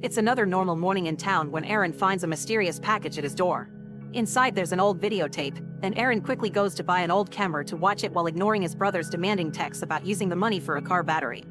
It's another normal morning in town when Aaron finds a mysterious package at his door. Inside there's an old videotape, and Aaron quickly goes to buy an old camera to watch it while ignoring his brother's demanding texts about using the money for a car battery.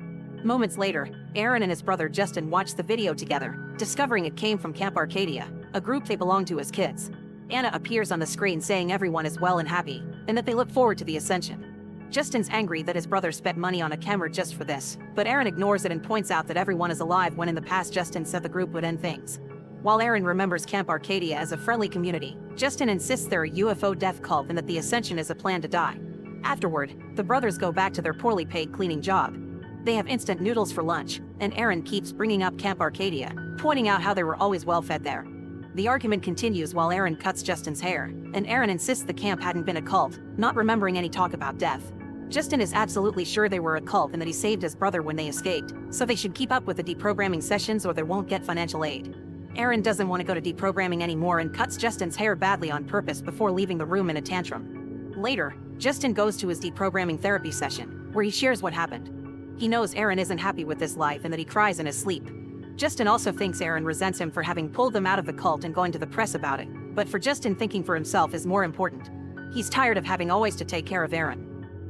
Moments later, Aaron and his brother Justin watch the video together, discovering it came from Camp Arcadia, a group they belong to as kids. Anna appears on the screen saying everyone is well and happy, and that they look forward to the ascension. Justin's angry that his brother spent money on a camera just for this, but Aaron ignores it and points out that everyone is alive when in the past Justin said the group would end things. While Aaron remembers Camp Arcadia as a friendly community, Justin insists they're a UFO death cult and that the ascension is a plan to die. Afterward, the brothers go back to their poorly paid cleaning job. They have instant noodles for lunch, and Aaron keeps bringing up Camp Arcadia, pointing out how they were always well fed there. The argument continues while Aaron cuts Justin's hair, and Aaron insists the camp hadn't been a cult, not remembering any talk about death. Justin is absolutely sure they were a cult and that he saved his brother when they escaped, so they should keep up with the deprogramming sessions or they won't get financial aid. Aaron doesn't want to go to deprogramming anymore and cuts Justin's hair badly on purpose before leaving the room in a tantrum. Later, Justin goes to his deprogramming therapy session, where he shares what happened. He knows Aaron isn't happy with this life and that he cries in his sleep. Justin also thinks Aaron resents him for having pulled them out of the cult and going to the press about it, but for Justin, thinking for himself is more important. He's tired of having always to take care of Aaron.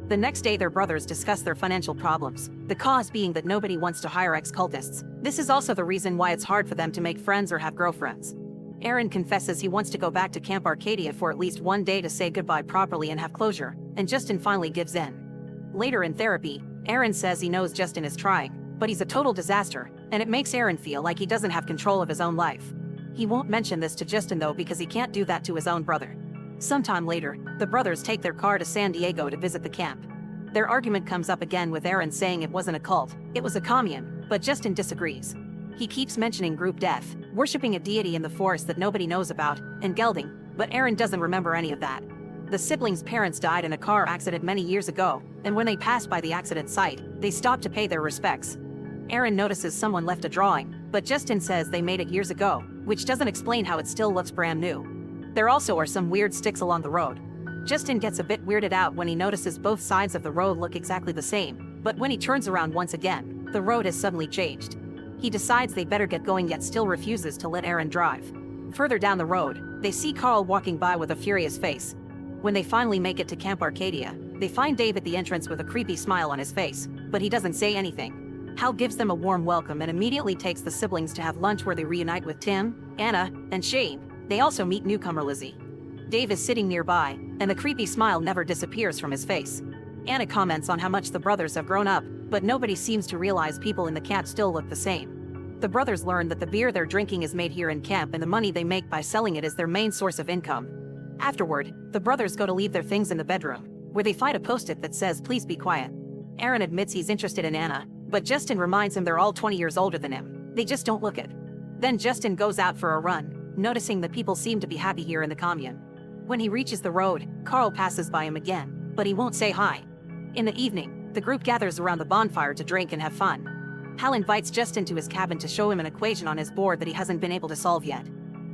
The next day their brothers discuss their financial problems, the cause being that nobody wants to hire ex-cultists. This is also the reason why it's hard for them to make friends or have girlfriends. Aaron confesses he wants to go back to Camp Arcadia for at least one day to say goodbye properly and have closure, and Justin finally gives in. Later in therapy, Aaron says he knows Justin is trying, but he's a total disaster, and it makes Aaron feel like he doesn't have control of his own life. He won't mention this to Justin though because he can't do that to his own brother. Sometime later, the brothers take their car to San Diego to visit the camp. Their argument comes up again with Aaron saying it wasn't a cult, it was a commune, but Justin disagrees. He keeps mentioning group death, worshipping a deity in the forest that nobody knows about, and gelding, but Aaron doesn't remember any of that. The siblings' parents died in a car accident many years ago, and when they passed by the accident site, they stopped to pay their respects. Aaron notices someone left a drawing, but Justin says they made it years ago, which doesn't explain how it still looks brand new. There also are some weird sticks along the road. Justin gets a bit weirded out when he notices both sides of the road look exactly the same, but when he turns around once again, the road has suddenly changed. He decides they better get going yet still refuses to let Aaron drive. Further down the road, they see Carl walking by with a furious face. When they finally make it to Camp Arcadia, they find Dave at the entrance with a creepy smile on his face, but he doesn't say anything. Hal gives them a warm welcome and immediately takes the siblings to have lunch where they reunite with Tim, Anna, and Shane. They also meet newcomer Lizzie. Dave is sitting nearby, and the creepy smile never disappears from his face. Anna comments on how much the brothers have grown up, but nobody seems to realize people in the camp still look the same. The brothers learn that the beer they're drinking is made here in camp and the money they make by selling it is their main source of income. Afterward, the brothers go to leave their things in the bedroom, where they find a post-it that says please be quiet. Aaron admits he's interested in Anna, but Justin reminds him they're all 20 years older than him. They just don't look it. Then Justin goes out for a run, noticing that people seem to be happy here in the commune. When he reaches the road, Carl passes by him again, but he won't say hi. In the evening, the group gathers around the bonfire to drink and have fun. Hal invites Justin to his cabin to show him an equation on his board that he hasn't been able to solve yet.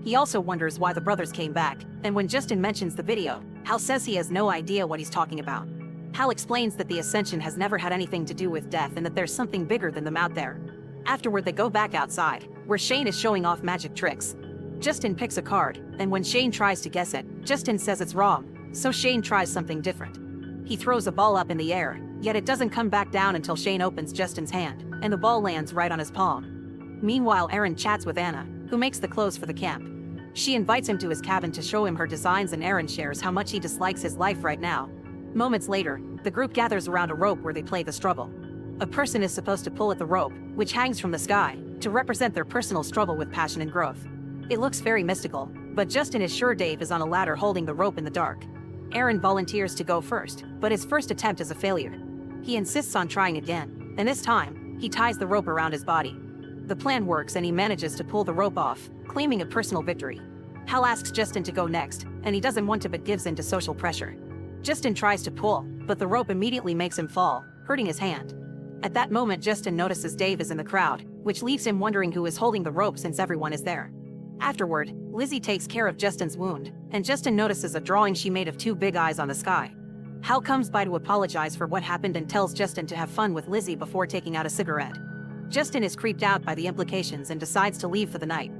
He also wonders why the brothers came back, and when Justin mentions the video, Hal says he has no idea what he's talking about. Hal explains that the ascension has never had anything to do with death and that there's something bigger than them out there. Afterward, they go back outside, where Shane is showing off magic tricks. Justin picks a card, and when Shane tries to guess it, Justin says it's wrong, so Shane tries something different. He throws a ball up in the air, yet it doesn't come back down until Shane opens Justin's hand, and the ball lands right on his palm. Meanwhile, Aaron chats with Anna, who makes the clothes for the camp. She invites him to his cabin to show him her designs, and Aaron shares how much he dislikes his life right now. Moments later, the group gathers around a rope where they play the struggle. A person is supposed to pull at the rope, which hangs from the sky, to represent their personal struggle with passion and growth. It looks very mystical, but Justin is sure Dave is on a ladder holding the rope in the dark. Aaron volunteers to go first, but his first attempt is a failure. He insists on trying again, and this time, he ties the rope around his body. The plan works and he manages to pull the rope off, claiming a personal victory. Hal asks Justin to go next, and he doesn't want to but gives in to social pressure. Justin tries to pull, but the rope immediately makes him fall, hurting his hand. At that moment, Justin notices Dave is in the crowd, which leaves him wondering who is holding the rope since everyone is there. Afterward, Lizzie takes care of Justin's wound, and Justin notices a drawing she made of two big eyes on the sky. Hal comes by to apologize for what happened and tells Justin to have fun with Lizzie before taking out a cigarette. Justin is creeped out by the implications and decides to leave for the night.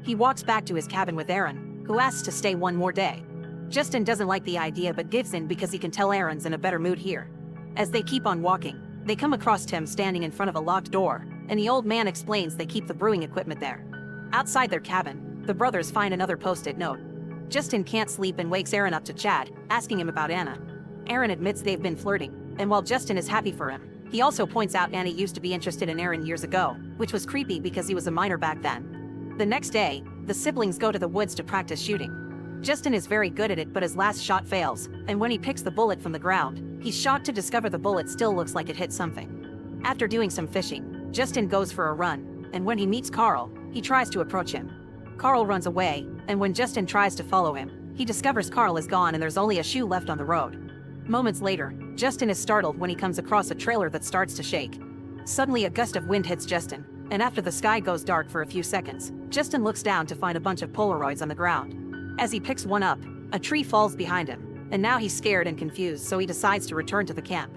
He walks back to his cabin with Aaron, who asks to stay one more day. Justin doesn't like the idea but gives in because he can tell Aaron's in a better mood here. As they keep on walking, they come across Tim standing in front of a locked door, and the old man explains they keep the brewing equipment there. Outside their cabin, the brothers find another post-it note. Justin can't sleep and wakes Aaron up to chat, asking him about Anna. Aaron admits they've been flirting, and while Justin is happy for him, he also points out Annie used to be interested in Aaron years ago, which was creepy because he was a minor back then. The next day, the siblings go to the woods to practice shooting. Justin is very good at it but his last shot fails, and when he picks the bullet from the ground, he's shocked to discover the bullet still looks like it hit something. After doing some fishing, Justin goes for a run, and when he meets Carl, he tries to approach him. Carl runs away, and when Justin tries to follow him, he discovers Carl is gone and there's only a shoe left on the road. Moments later, Justin is startled when he comes across a trailer that starts to shake. Suddenly a gust of wind hits Justin, and after the sky goes dark for a few seconds, Justin looks down to find a bunch of Polaroids on the ground. As he picks one up, a tree falls behind him, and now he's scared and confused so he decides to return to the camp.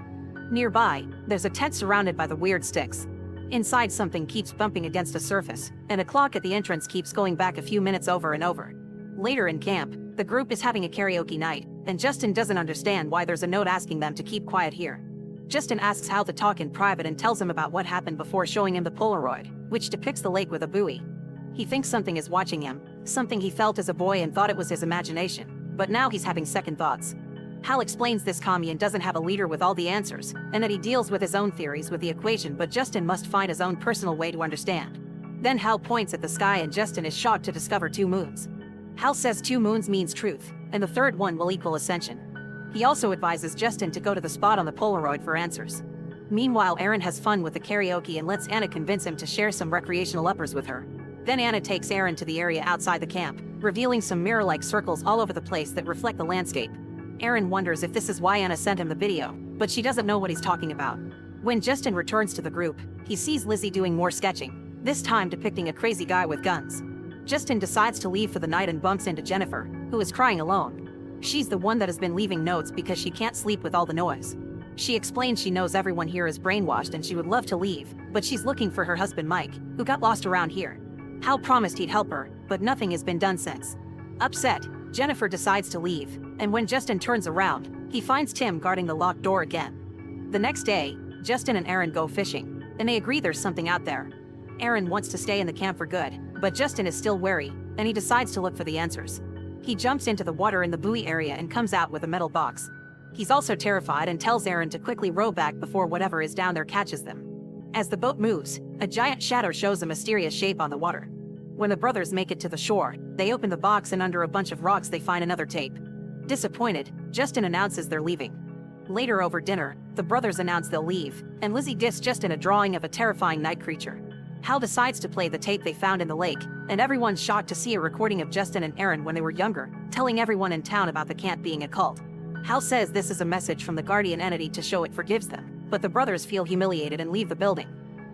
Nearby, there's a tent surrounded by the weird sticks. Inside something keeps bumping against a surface, and a clock at the entrance keeps going back a few minutes over and over. Later in camp, the group is having a karaoke night, and Justin doesn't understand why there's a note asking them to keep quiet here. Justin asks how to talk in private and tells him about what happened before showing him the Polaroid, which depicts the lake with a buoy. He thinks something is watching him, something he felt as a boy and thought it was his imagination, but now he's having second thoughts. Hal explains this commune doesn't have a leader with all the answers, and that he deals with his own theories with the equation but Justin must find his own personal way to understand. Then Hal points at the sky and Justin is shocked to discover 2 moons. Hal says 2 moons means truth, and the third one will equal ascension. He also advises Justin to go to the spot on the Polaroid for answers. Meanwhile, Aaron has fun with the karaoke and lets Anna convince him to share some recreational uppers with her. Then Anna takes Aaron to the area outside the camp, revealing some mirror-like circles all over the place that reflect the landscape. Aaron wonders if this is why Anna sent him the video, but she doesn't know what he's talking about. When Justin returns to the group, he sees Lizzie doing more sketching, this time depicting a crazy guy with guns. Justin decides to leave for the night and bumps into Jennifer, who is crying alone. She's the one that has been leaving notes because she can't sleep with all the noise. She explains she knows everyone here is brainwashed and she would love to leave, but she's looking for her husband Mike, who got lost around here. Hal promised he'd help her, but nothing has been done since. Upset, Jennifer decides to leave, and when Justin turns around, he finds Tim guarding the locked door again. The next day, Justin and Aaron go fishing, and they agree there's something out there. Aaron wants to stay in the camp for good, but Justin is still wary, and he decides to look for the answers. He jumps into the water in the buoy area and comes out with a metal box. He's also terrified and tells Aaron to quickly row back before whatever is down there catches them. As the boat moves, a giant shadow shows a mysterious shape on the water. When the brothers make it to the shore, they open the box and under a bunch of rocks they find another tape. Disappointed, Justin announces they're leaving. Later over dinner, the brothers announce they'll leave, and Lizzie discs Justin a drawing of a terrifying night creature. Hal decides to play the tape they found in the lake, and everyone's shocked to see a recording of Justin and Aaron when they were younger, telling everyone in town about the camp being a cult. Hal says this is a message from the guardian entity to show it forgives them, but the brothers feel humiliated and leave the building.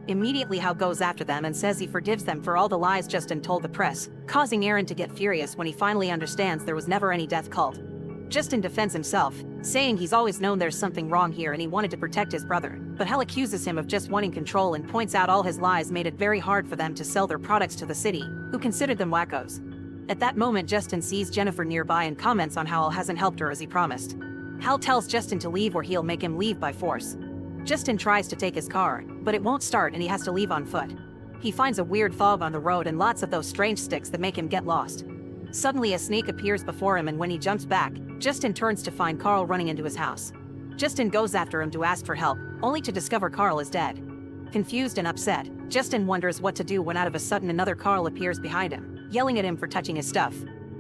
Immediately Hal goes after them and says he forgives them for all the lies Justin told the press, causing Aaron to get furious when he finally understands there was never any death cult. Justin defends himself, saying he's always known there's something wrong here and he wanted to protect his brother, but Hal accuses him of just wanting control and points out all his lies made it very hard for them to sell their products to the city, who considered them wackos. At that moment Justin sees Jennifer nearby and comments on how Hal hasn't helped her as he promised. Hal tells Justin to leave or he'll make him leave by force. Justin tries to take his car, but it won't start and he has to leave on foot. He finds a weird fog on the road and lots of those strange sticks that make him get lost. Suddenly a snake appears before him and when he jumps back, Justin turns to find Carl running into his house. Justin goes after him to ask for help, only to discover Carl is dead. Confused and upset, Justin wonders what to do when out of a sudden another Carl appears behind him, yelling at him for touching his stuff.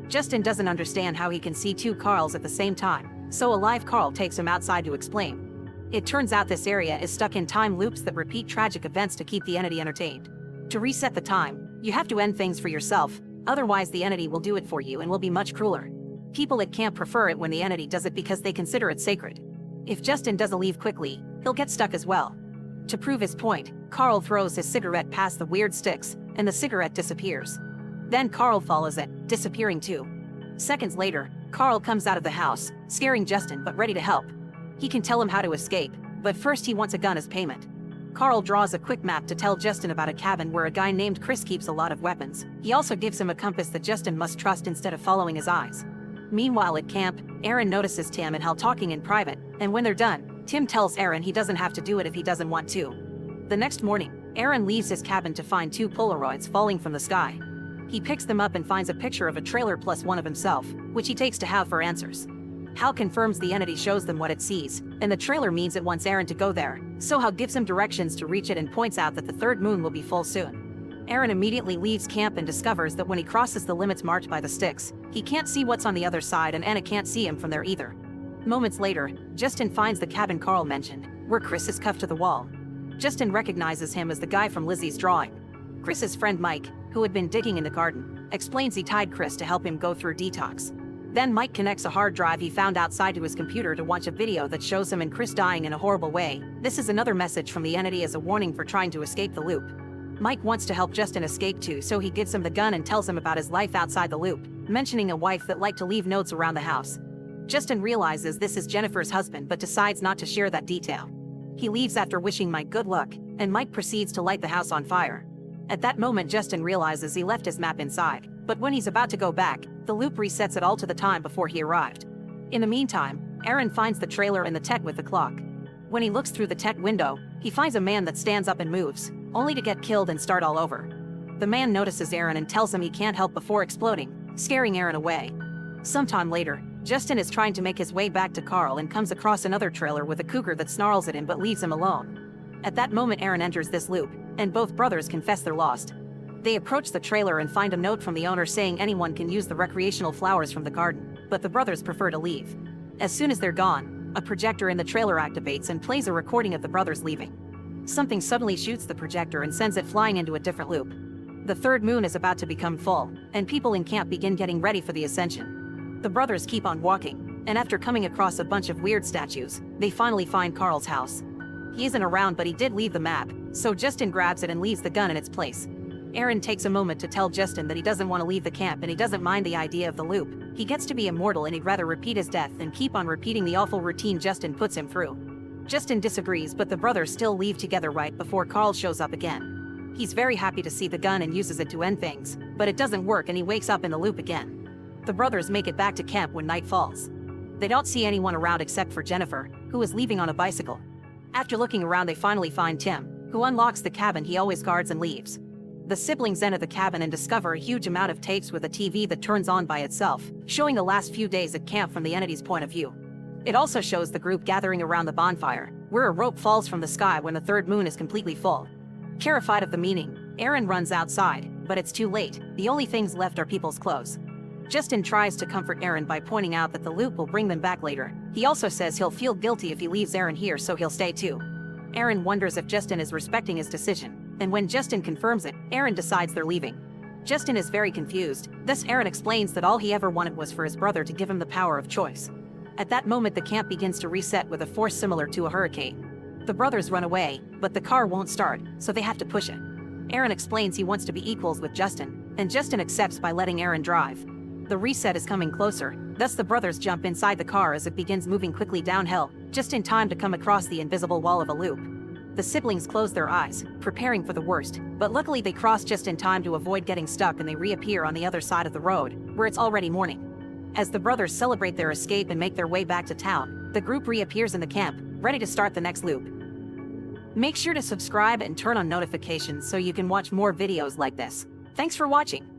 Justin doesn't understand how he can see 2 Carls at the same time, so a live Carl takes him outside to explain. It turns out this area is stuck in time loops that repeat tragic events to keep the entity entertained. To reset the time, you have to end things for yourself, otherwise the entity will do it for you and will be much crueler. People at camp prefer it when the entity does it because they consider it sacred. If Justin doesn't leave quickly, he'll get stuck as well. To prove his point, Carl throws his cigarette past the weird sticks, and the cigarette disappears. Then Carl follows it, disappearing too. Seconds later, Carl comes out of the house, scaring Justin but ready to help. He can tell him how to escape, but first he wants a gun as payment. Carl draws a quick map to tell Justin about a cabin where a guy named Chris keeps a lot of weapons. He also gives him a compass that Justin must trust instead of following his eyes. Meanwhile at camp, Aaron notices Tim and Hal talking in private, and when they're done, Tim tells Aaron he doesn't have to do it if he doesn't want to. The next morning, Aaron leaves his cabin to find 2 Polaroids falling from the sky. He picks them up and finds a picture of a trailer plus one of himself, which he takes to Hal for answers. Hal confirms the entity shows them what it sees, and the trailer means it wants Aaron to go there, so Hal gives him directions to reach it and points out that the third moon will be full soon. Aaron immediately leaves camp and discovers that when he crosses the limits marked by the sticks, he can't see what's on the other side and Anna can't see him from there either. Moments later, Justin finds the cabin Carl mentioned, where Chris is cuffed to the wall. Justin recognizes him as the guy from Lizzie's drawing. Chris's friend Mike, who had been digging in the garden, explains he tied Chris to help him go through detox. Then Mike connects a hard drive he found outside to his computer to watch a video that shows him and Chris dying in a horrible way. This is another message from the entity as a warning for trying to escape the loop. Mike wants to help Justin escape too, so he gives him the gun and tells him about his life outside the loop, mentioning a wife that liked to leave notes around the house. Justin realizes this is Jennifer's husband but decides not to share that detail. He leaves after wishing Mike good luck, and Mike proceeds to light the house on fire. At that moment Justin realizes he left his map inside, but when he's about to go back, the loop resets it all to the time before he arrived. In the meantime, Aaron finds the trailer and the tech with the clock. When he looks through the tech window, he finds a man that stands up and moves, only to get killed and start all over. The man notices Aaron and tells him he can't help before exploding, scaring Aaron away. Sometime later, Justin is trying to make his way back to Carl and comes across another trailer with a cougar that snarls at him but leaves him alone. At that moment Aaron enters this loop, and both brothers confess they're lost. They approach the trailer and find a note from the owner saying anyone can use the recreational flowers from the garden, but the brothers prefer to leave. As soon as they're gone, a projector in the trailer activates and plays a recording of the brothers leaving. Something suddenly shoots the projector and sends it flying into a different loop. The third moon is about to become full, and people in camp begin getting ready for the ascension. The brothers keep on walking, and after coming across a bunch of weird statues, they finally find Carl's house. He isn't around but he did leave the map, so Justin grabs it and leaves the gun in its place. Aaron takes a moment to tell Justin that he doesn't want to leave the camp and he doesn't mind the idea of the loop. He gets to be immortal and he'd rather repeat his death than keep on repeating the awful routine Justin puts him through. Justin disagrees but the brothers still leave together right before Carl shows up again. He's very happy to see the gun and uses it to end things, but it doesn't work and he wakes up in the loop again. The brothers make it back to camp when night falls. They don't see anyone around except for Jennifer, who is leaving on a bicycle. After looking around they finally find Tim, who unlocks the cabin he always guards and leaves. The siblings enter the cabin and discover a huge amount of tapes with a TV that turns on by itself, showing the last few days at camp from the entity's point of view. It also shows the group gathering around the bonfire, where a rope falls from the sky when the third moon is completely full. Terrified of the meaning, Aaron runs outside, but it's too late. The only things left are people's clothes. Justin tries to comfort Aaron by pointing out that the loop will bring them back later. He also says he'll feel guilty if he leaves Aaron here, so he'll stay too. Aaron wonders if Justin is respecting his decision, and when Justin confirms it, Aaron decides they're leaving. Justin is very confused, thus Aaron explains that all he ever wanted was for his brother to give him the power of choice. At that moment the camp begins to reset with a force similar to a hurricane. The brothers run away, but the car won't start, so they have to push it. Aaron explains he wants to be equals with Justin, and Justin accepts by letting Aaron drive. The reset is coming closer, thus the brothers jump inside the car as it begins moving quickly downhill, just in time to come across the invisible wall of a loop. The siblings close their eyes, preparing for the worst, but luckily they cross just in time to avoid getting stuck and they reappear on the other side of the road, where it's already morning. As the brothers celebrate their escape and make their way back to town, the group reappears in the camp, ready to start the next loop. Make sure to subscribe and turn on notifications so you can watch more videos like this. Thanks for watching.